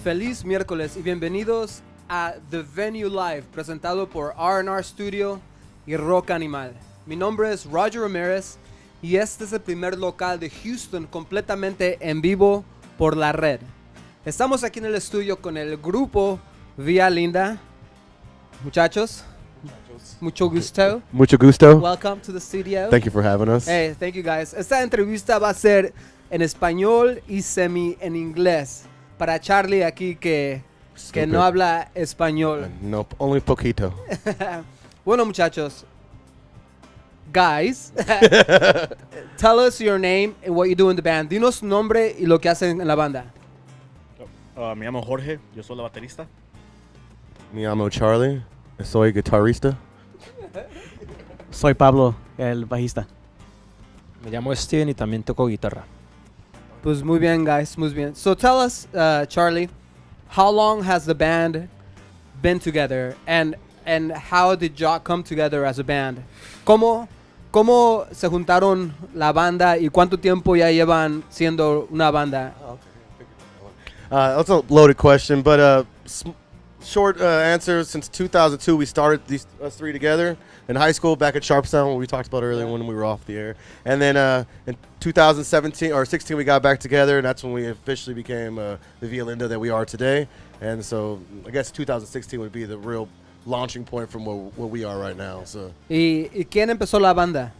Feliz miércoles y bienvenidos a The Venue Live, presentado por R&R Studio y Rock Animal. Mi nombre es Roger Ramirez y este es el primer local de Houston completamente en vivo por la red. Estamos aquí en el estudio con el grupo Vía Linda. Muchachos, mucho gusto. Mucho gusto. Welcome to the studio. Thank you for having us. Hey, thank you guys. Esta entrevista va a ser en español y semi en inglés. Para Charlie aquí que no habla español. No, only poquito. Bueno, muchachos. Guys, tell us your name and what you do in the band. Dinos nombre y lo que hacen en la banda. Me llamo Jorge, yo soy la baterista. Me llamo Charlie, soy guitarrista. Soy Pablo, el bajista. Me llamo Steven y también toco guitarra. Pues muy bien, guys, muy bien. So tell us, Charlie, how long has the band been together, and how did y'all come together as a band? ¿Cómo se juntaron la banda y cuánto tiempo ya llevan siendo una banda? That's a loaded question, but short answer, since 2002 we started us three together in high school back at Sharpstown, what we talked about earlier when we were off the air. And then in 2017 or 16 we got back together, and that's when we officially became the Via Linda that we are today. And so I guess 2016 would be the real launching point from where we are right now. So. ¿Y quién empezó la banda?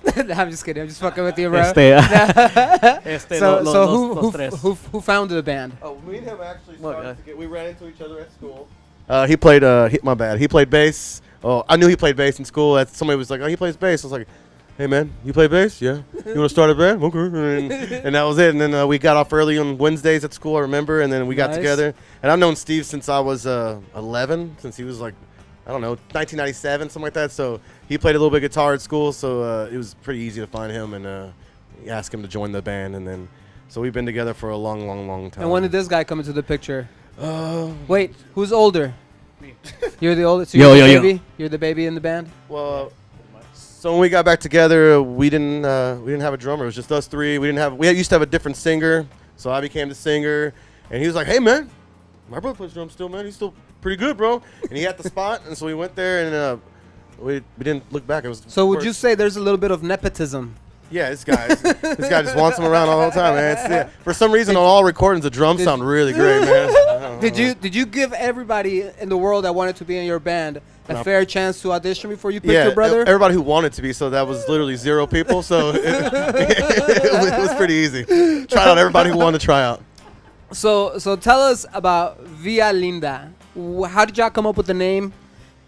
I'm just kidding. I'm just fucking with you, bro. Who founded the band? Oh, me and him actually started we ran into each other at school. He played. My bad. He played bass. Oh, I knew he played bass in school. Somebody was like, "Oh, he plays bass." I was like, "Hey, man, you play bass? Yeah. You want to start a band? Okay." And that was it. And then we got off early on Wednesdays at school. I remember. And then we got together. And I've known Steve since I was 11. Since he was like, I don't know, 1997, something like that. So he played a little bit of guitar at school, so it was pretty easy to find him and ask him to join the band. And then, so we've been together for a long, long, long time. And when did this guy come into the picture? Wait, who's older? Me. You're the oldest. So you're the baby. You're the baby in the band. Well, so when we got back together, we didn't have a drummer. It was just us three. We used to have a different singer, so I became the singer. And he was like, "Hey, man, my brother plays drums still, man. He's still pretty good, bro." And he had the spot, and so we went there, and we didn't look back. It was. So would you say there's a little bit of nepotism? Yeah, this guy just wants him around all the time, man. For some reason, on all recordings, the drums sound really great, man. Did you give everybody in the world that wanted to be in your band a fair chance to audition before you picked your brother? Everybody who wanted to be, so that was literally 0 people. So it was pretty easy. Tried out everybody who wanted to try out. So tell us about Via Linda. How did y'all come up with the name?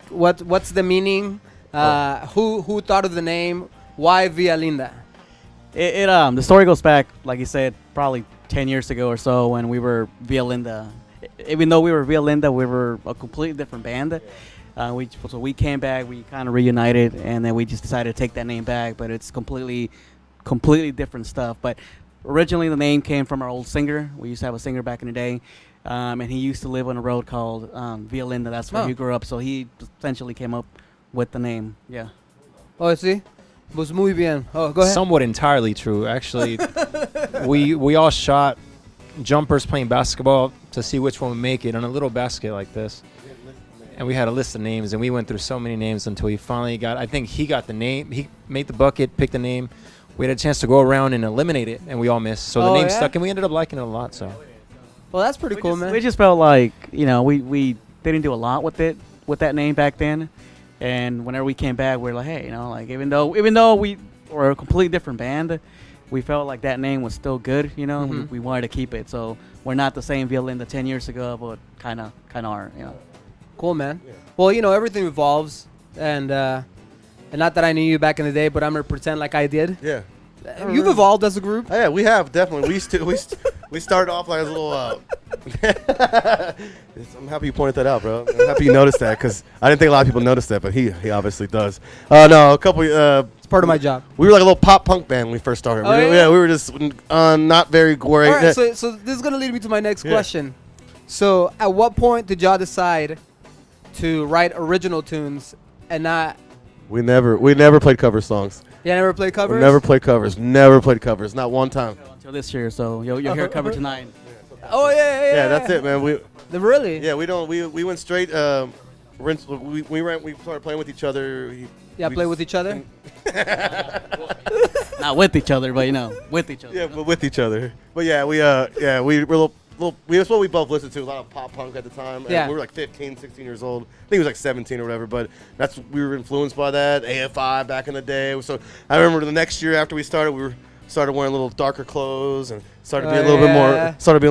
What's the meaning? Who thought of the name? Why Via Linda? The story goes back, like you said, probably 10 years ago or so when we were Via Linda. Even though we were Via Linda, we were a completely different band. So we came back, we kind of reunited, and then we just decided to take that name back. But it's completely different stuff. But originally the name came from our old singer. We used to have a singer back in the day, and he used to live on a road called Via Linda. That's where he grew up. So he essentially came up with the name. Yeah. Oh, sí. Pues muy bien. Oh, go ahead. Somewhat entirely true, actually. we all shot jumpers playing basketball to see which one would make it on a little basket like this. And we had a list of names, and we went through so many names until we finally I think he got the name. He made the bucket, picked the name. We had a chance to go around and eliminate it, and we all missed. So the name stuck, and we ended up liking it a lot. So. Well, that's pretty cool, man. We just felt like, we didn't do a lot with that name back then. And whenever we came back, we were like, hey, even though we were a completely different band, we felt like that name was still good, Mm-hmm. We wanted to keep it. So we're not the same Via Linda 10 years ago, but kind of are, Cool, man. Yeah. Well, everything evolves, and not that I knew you back in the day, but I'm gonna pretend like I did. Yeah. You've evolved as a group. Oh, yeah, we have definitely. We started off like a little. I'm happy you pointed that out, bro. I'm happy you noticed that because I didn't think a lot of people noticed that, but he obviously does. No, a couple. It's part of my job. We were like a little pop punk band when we first started. We were just not very great. All right, so this is gonna lead me to my next question. So, at what point did y'all decide to write original tunes and not? We never played cover songs. Yeah, never played covers? We never played covers. Never played covers. Not one time. Until this year, so you'll hear a cover tonight. Oh yeah. Yeah, that's it, man. Really? Yeah, we went straight. We started playing with each other. Yeah, play with each other. Not with each other, but with each other. Yeah, but with each other. But yeah, we were that's what we both listened to, a lot of pop punk at the time. Yeah. And we were like 15, 16 years old. I think it was like 17 or whatever, but we were influenced by that. AFI back in the day. So I remember the next year after we started, started wearing a little darker clothes and started being a little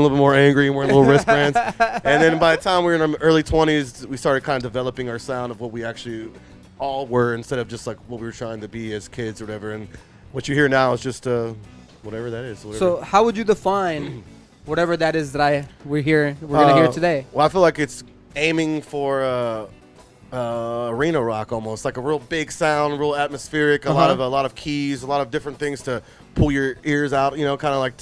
bit more angry and wearing little wristbands. And then by the time we were in our early 20s, we started kind of developing our sound of what we actually all were instead of just like what we were trying to be as kids or whatever. And what you hear now is just whatever that is. Whatever. So how would you define whatever that is that we're gonna hear today? Well, I feel like it's aiming for arena rock almost, like a real big sound, real atmospheric, a lot of keys, a lot of different things to pull your ears out, kind of like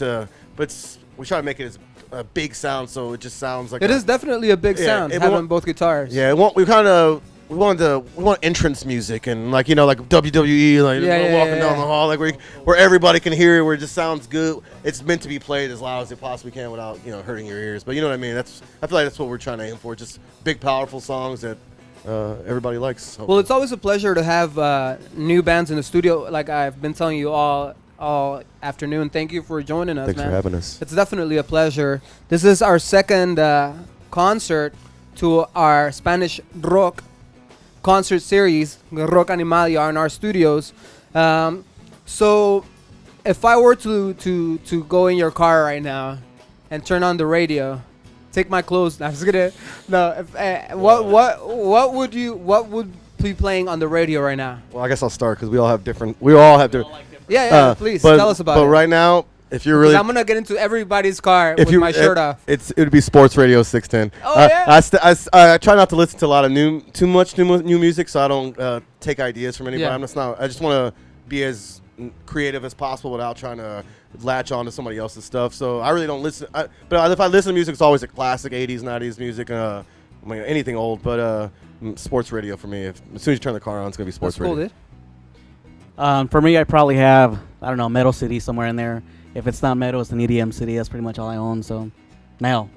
but we try to make it as a big sound so it just sounds like it is definitely a big sound having both guitars. Yeah, we want entrance music and like WWE, like walking down the hall, like where everybody can hear it, where it just sounds good. It's meant to be played as loud as it possibly can without hurting your ears. But you know what I mean? I feel like that's what we're trying to aim for. Just big, powerful songs that everybody likes. Hopefully. Well, it's always a pleasure to have new bands in the studio. Like I've been telling you all afternoon. Thank you for joining us, Thanks man. for having us. It's definitely a pleasure. This is our second concert to our Spanish rock concert series, Rock Animal, in our studios. So if I were to go in your car right now and turn on the radio, take my clothes. No, I'm just kidding. No, what would be playing on the radio right now? Well, I guess I'll start because we all have different. Yeah, please tell us about it. But right now, if you're really, I'm gonna get into everybody's car with my shirt off. It would be Sports Radio 610. Oh yeah. I try not to listen to a lot of too much new music, so I don't take ideas from anybody. Yeah. I just want to be as creative as possible without trying to latch on to somebody else's stuff. So I really don't listen. But if I listen to music, it's always a classic 80s, 90s music. Anything old, but sports radio for me. As soon as you turn the car on, it's gonna be sports radio. That's cool, dude. For me, I probably have, I don't know, metal CD somewhere in there. If it's not metal, it's an EDM CD. That's pretty much all I own. So now,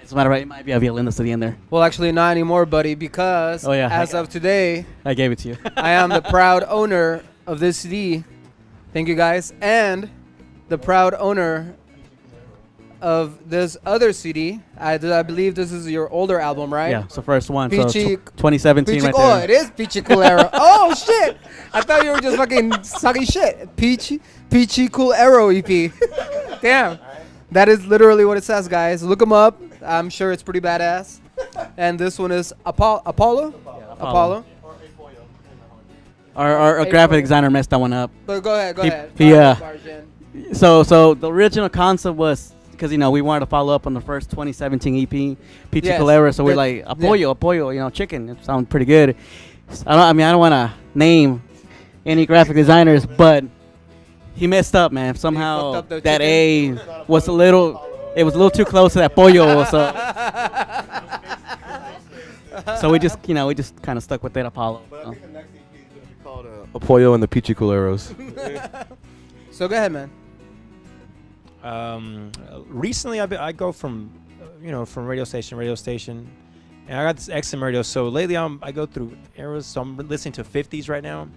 it's a matter of, it might be a Violinda CD in there. Well, actually, not anymore, buddy, because as of today, I gave it to you. I am the proud owner of this CD. Thank you, guys. And the proud owner of this other CD. I believe this is your older album, right? Yeah, it's the first one. Peachy, so 2017 Peachy, right there. it is Peachy Cool Arrow. Oh, shit. I thought you were just fucking sucking shit. Peachy Cool Arrow EP. Damn. That is literally what it says, guys. Look them up. I'm sure it's pretty badass. And this one is Apollo? Yeah, Apollo. Our graphic designer messed that one up. But go ahead. He So the original concept was, because we wanted to follow up on the first 2017 EP, Peachy Colera. So we're like, Apoyo, chicken. It sounds pretty good. I don't want to name any graphic designers, but he messed up, man. Somehow that A was a little too close to that pollo. So we just kind of stuck with that Apollo. But I think the next EP is going to be called Apoyo and the Peachy Culeros. So go ahead, man. Recently, I go from radio station, and I got this XM radio. So lately, I go through eras. So I'm listening to 50s right now,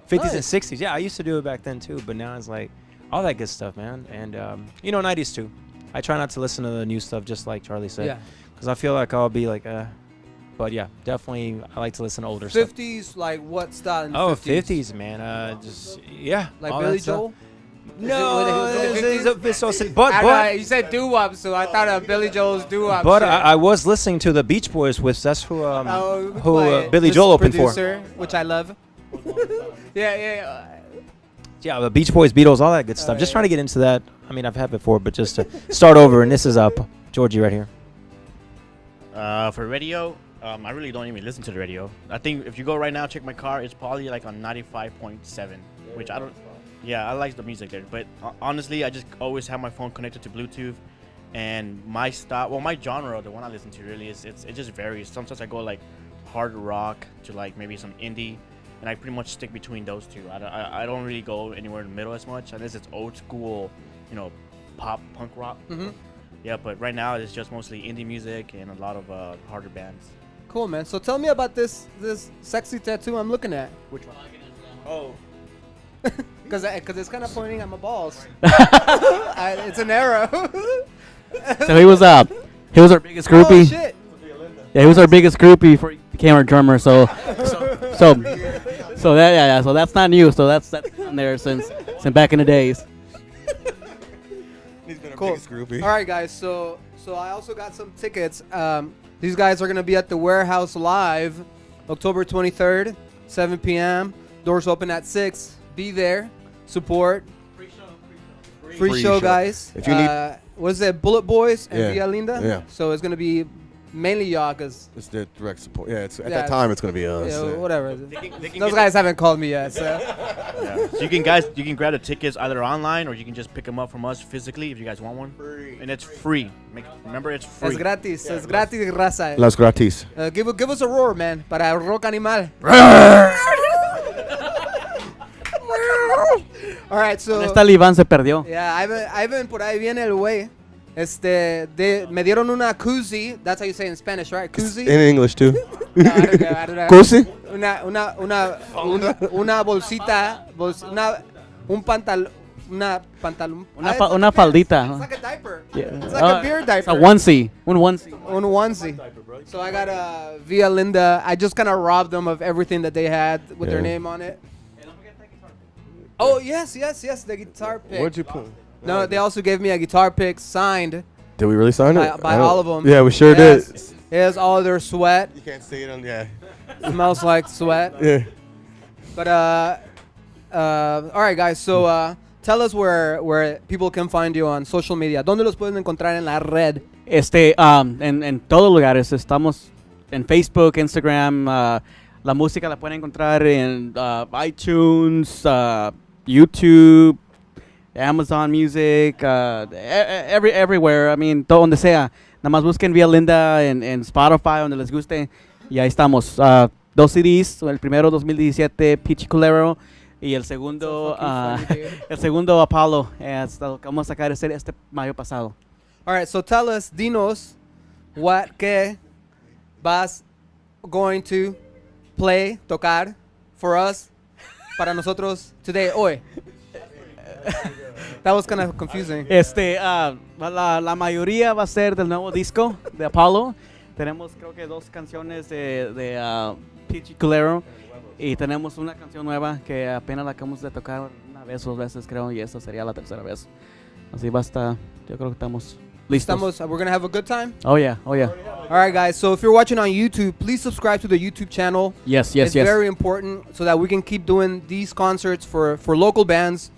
50s and 60s. Yeah, I used to do it back then too, but now it's like all that good stuff, man. And 90s too. I try not to listen to the new stuff, just like Charlie said, because I feel like I'll be like, But yeah, definitely I like to listen to older 50s, stuff. like what style in the 50s? 50s, man. Like Billy Joel. No, But you said doo-wop, so I thought of Billy Joel's doo-wop. But I was listening to the Beach Boys, that's who Billy Joel opened for, which I love. Yeah, the Beach Boys, Beatles, all that good stuff. Just trying to get into that. I mean, I've had before, but just to start over. And this is Georgie right here. For radio, I really don't even listen to the radio. I think if you go right now, check my car, it's probably like on 95.7, which I don't. Yeah, I like the music there, but honestly, I just always have my phone connected to Bluetooth, and my style, my genre, the one I listen to really it just varies. Sometimes I go like hard rock to like maybe some indie, and I pretty much stick between those two. I don't really go anywhere in the middle as much, unless it's old school, pop punk rock. Mm-hmm. Yeah, but right now it's just mostly indie music and a lot of harder bands. Cool, man. So tell me about this sexy tattoo I'm looking at. Which one? Oh. Because it's kind of pointing at my balls. It's an arrow. So he was our biggest groupie. Oh, shit. Yeah, he was our biggest groupie before he became our drummer. So that so that's not new. So that's on there since back in the days. He's been our Cool. biggest groupie. All right, guys. So I also got some tickets. These guys are gonna be at the Warehouse Live, October 23rd, 7 p.m. Doors open at 6. Be there, support. Free show, guys. If you need- what is it? Bullet Boys and Yeah. Villa Linda. Yeah. So it's gonna be mainly y'all, cause It's their direct support. Yeah, it's at Yeah, that time it's gonna be us. yeah, yeah. whatever. They can Those get guys haven't called me yet. So Yeah. So you can grab the tickets either online or you can just pick them up from us physically if you guys want one. Free. And it's free. Remember, it's free. es gratis. Es gratis, raza. Las gratis. Give us a roar, man, para Rock Animal. All right, so Esta Iván se perdió. yeah, Ivan por ahí viene el güey. Me dieron una koozie. That's how you say it in Spanish, right? Koozie. In English too. No, I don't know, I don't know. Cozy? Una bolsita, un pantalón, Una faldita. It's like a diaper. Yeah. It's like a beer diaper. It's a onesie. Un onesie. Un onesie. So I got a Via Linda. I just kind of robbed them of everything that they had with their Yeah. name on it. Oh yes, the guitar pick. Where'd you put? No, they also gave me a guitar pick signed Did we really sign it? by I don't- all of them. Yeah, we sure Yes. did. It has all their sweat. You can't see it on. Yeah. Smells like sweat. Yeah. But all right, guys. So tell us where people can find you on social media. ¿Dónde los pueden encontrar en la red? En todos lugares estamos en Facebook, Instagram. La música la pueden encontrar en iTunes, YouTube, Amazon Music, everywhere. I mean, todo donde sea. Nada más busquen Villa Linda en Spotify, donde les guste. Y ahí estamos. 2 CDs. El primero 2017, Peachy Culero. Y el segundo, Apollo. Lo que vamos a sacar este mayo pasado. All right. So tell us, dinos, qué vas going to play, tocar for us, para nosotros today, hoy. That was kind of confusing. La mayoría va a ser del nuevo disco de Apollo. Tenemos creo que 2 canciones de Peachy Culero y tenemos una canción nueva que apenas la acabamos de tocar una vez o 2 veces creo y esta sería la tercera vez. Así basta. Yo creo que estamos listos. We're gonna have a good time. Oh yeah. All right, guys. So if you're watching on YouTube, please subscribe to the YouTube channel. Yes. It's very important so that we can keep doing these concerts for local bands.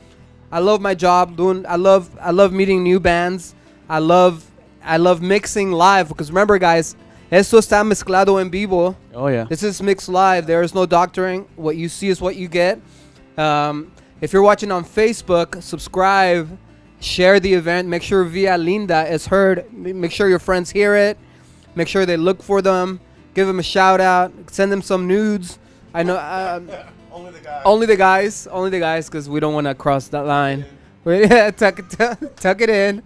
I love my job I love meeting new bands. I love mixing live because remember, guys, esto está mezclado en vivo. Oh yeah. This is mixed live. There is no doctoring. What you see is what you get. If you're watching on Facebook, subscribe, share the event. Make sure Villa Linda is heard. Make sure your friends hear it. Make sure they look for them. Give them a shout out. Send them some nudes. I know. Only the guys, because we don't want to cross that line. Tuck it in.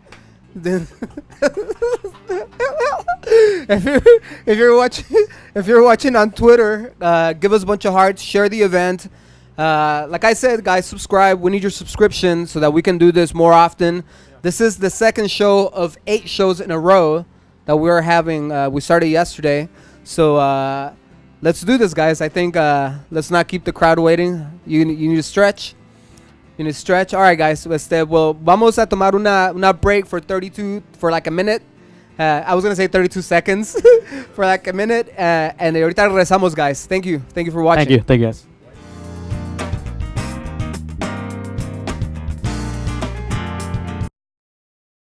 if you're watching on Twitter, give us a bunch of hearts. Share the event. Like I said, guys, subscribe. We need your subscription so that we can do this more often. This is the second show of 8 shows in a row that we're having. We started yesterday, so. Let's do this, guys. I think let's not keep the crowd waiting. You need to stretch. You need to stretch. All right, guys. Well, vamos a tomar una break for like a minute. I was going to say 32 seconds for like a minute. And ahorita regresamos, guys. Thank you. Thank you for watching. Thank you, guys.